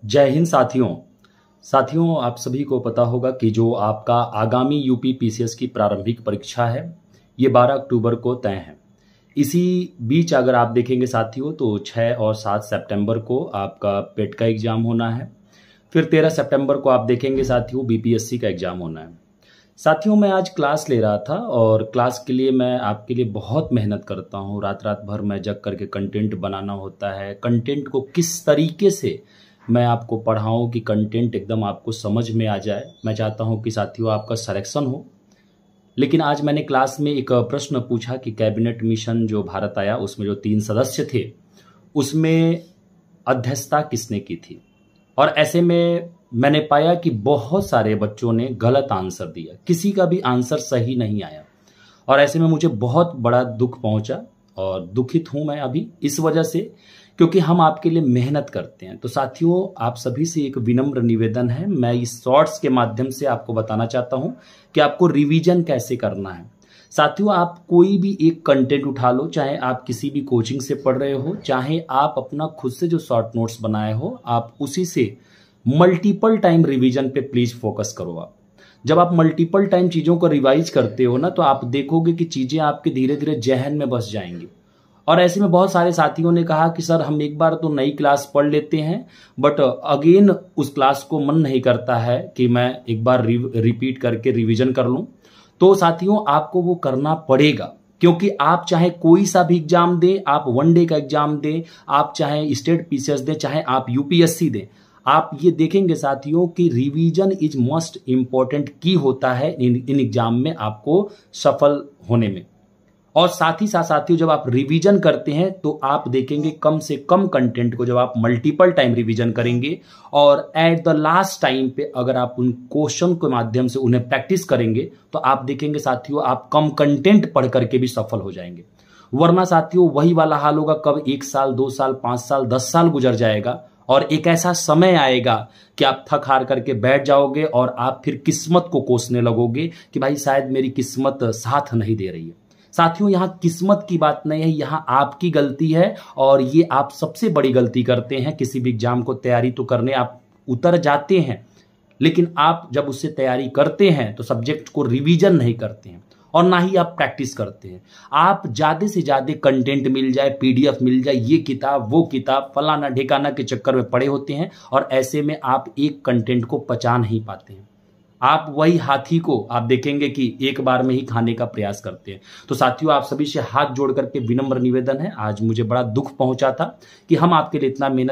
जय हिंद साथियों। आप सभी को पता होगा कि जो आपका आगामी यूपी पीसीएस की प्रारंभिक परीक्षा है ये 12 अक्टूबर को तय है। इसी बीच अगर आप देखेंगे साथियों तो 6 और 7 सितंबर को आपका पेट का एग्जाम होना है। फिर 13 सितंबर को आप देखेंगे साथियों बीपीएससी का एग्जाम होना है। साथियों मैं आज क्लास ले रहा था और क्लास के लिए मैं आपके लिए बहुत मेहनत करता हूँ। रात रात भर मैं जग करके कंटेंट बनाना होता है। कंटेंट को किस तरीके से मैं आपको पढ़ाऊँ कि कंटेंट एकदम आपको समझ में आ जाए। मैं चाहता हूँ कि साथियों आपका सिलेक्शन हो। लेकिन आज मैंने क्लास में एक प्रश्न पूछा कि कैबिनेट मिशन जो भारत आया उसमें जो 3 सदस्य थे उसमें अध्यक्षता किसने की थी। और ऐसे में मैंने पाया कि बहुत सारे बच्चों ने गलत आंसर दिया, किसी का भी आंसर सही नहीं आया। और ऐसे में मुझे बहुत बड़ा दुख पहुंचा और दुखित हूं मैं अभी इस वजह से, क्योंकि हम आपके लिए मेहनत करते हैं। तो साथियों आप सभी से एक विनम्र निवेदन है, मैं इस शॉर्ट्स के माध्यम से आपको बताना चाहता हूं कि आपको रिवीजन कैसे करना है। साथियों आप कोई भी एक कंटेंट उठा लो, चाहे आप किसी भी कोचिंग से पढ़ रहे हो, चाहे आप अपना खुद से जो शॉर्ट नोट्स बनाए हो, आप उसी से मल्टीपल टाइम रिवीजन पे प्लीज फोकस करो। आप जब आप मल्टीपल टाइम चीजों को रिवाइज करते हो ना तो आप देखोगे कि चीजें आपके धीरे धीरे जहन में बस जाएंगी। और ऐसे में बहुत सारे साथियों ने कहा कि सर हम एक बार तो नई क्लास पढ़ लेते हैं बट अगेन उस क्लास को मन नहीं करता है कि मैं एक बार रिपीट करके रिवीजन कर लूं। तो साथियों आपको वो करना पड़ेगा, क्योंकि आप चाहे कोई सा भी एग्जाम दें, आप वनडे का एग्जाम दें, आप चाहे स्टेट पीसीएस दें, चाहे आप यूपीएससी दें, आप ये देखेंगे साथियों कि रिवीजन इज मोस्ट इंपॉर्टेंट की होता है इन एग्जाम में आपको सफल होने में। और साथ ही साथ साथियों जब आप रिवीजन करते हैं तो आप देखेंगे कम से कम कंटेंट को जब आप मल्टीपल टाइम रिवीजन करेंगे और एट द लास्ट टाइम पे अगर आप उन क्वेश्चन के माध्यम से उन्हें प्रैक्टिस करेंगे तो आप देखेंगे साथियों आप कम कंटेंट पढ़ करके भी सफल हो जाएंगे। वरना साथियों वही वाला हाल होगा, कब 1 साल 2 साल 5 साल 10 साल गुजर जाएगा और एक ऐसा समय आएगा कि आप थक हार करके बैठ जाओगे और आप फिर किस्मत को कोसने लगोगे कि भाई शायद मेरी किस्मत साथ नहीं दे रही है। साथियों यहां किस्मत की बात नहीं है, यहां आपकी गलती है और ये आप सबसे बड़ी गलती करते हैं। किसी भी एग्जाम को तैयारी तो करने आप उतर जाते हैं, लेकिन आप जब उससे तैयारी करते हैं तो सब्जेक्ट को रिवीजन नहीं करते हैं और ना ही आप प्रैक्टिस करते हैं। आप ज्यादा से ज्यादा कंटेंट मिल जाए, पीडीएफ मिल जाए, ये किताब वो किताब फलाना ढिकाना के चक्कर में पड़े होते हैं और ऐसे में आप एक कंटेंट को पचा नहीं पाते हैं। आप वही हाथी को आप देखेंगे कि एक बार में ही खाने का प्रयास करते हैं। तो साथियों आप सभी से हाथ जोड़ करके विनम्र निवेदन है, आज मुझे बड़ा दुख पहुंचा था कि हम आपके लिए इतना मेहनत